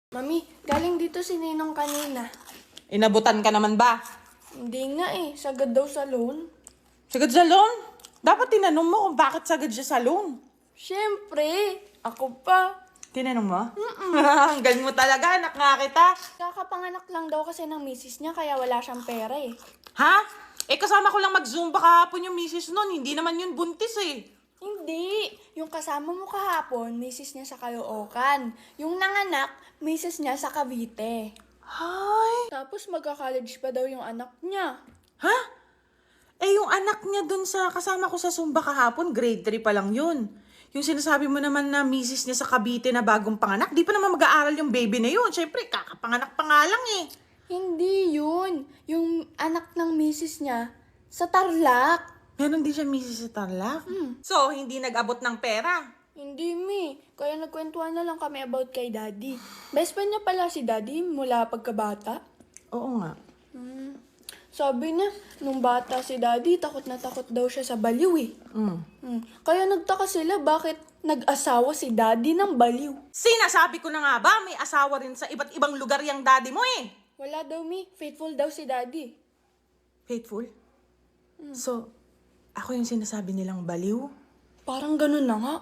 Mami, galing dito si Ninong kanina. Inabutan ka naman ba? Hindi nga sagad daw sa loan. Sagad sa loan? Dapat tinanong mo kung bakit sagad siya sa loan. Siyempre, ako pa. Tinanong mo? Ang galing mo talaga, anak nga kita. Kakapanganak lang daw kasi ng misis niya kaya wala siyang pera Ha? Kasama ko lang mag-zumba kahapon yung misis nun. Hindi naman yun buntis Hindi. Yung kasama mo kahapon, misis niya sa Caloocan. Yung nanganak, misis niya sa Cavite. Hay! Tapos magka-college pa daw yung anak niya. Ha? Yung anak niya dun sa kasama ko sa Zumba kahapon, grade 3 pa lang yun. Yung sinasabi mo naman na misis niya sa Cavite na bagong panganak, di pa naman mag-aaral yung baby na yun. Siyempre, kakapanganak pa nga lang Hindi yun. Yung anak ng misis niya sa Tarlac. Meron din siya misis sa Tarlac. So, hindi nag-abot ng pera. Hindi, Kaya nagkwentuhan na lang kami about kay Daddy. Best friend niya pala si Daddy mula pagkabata. Oo nga. Sabi niya, nung bata si Daddy, takot na takot daw siya sa baliw Kaya nagtaka sila bakit nag-asawa si Daddy ng baliw. Sinasabi ko na nga ba, may asawa rin sa iba't ibang lugar yung daddy mo Wala daw, Faithful daw si Daddy. Faithful? So, ako yung sinasabi nilang baliw? Parang ganun na nga.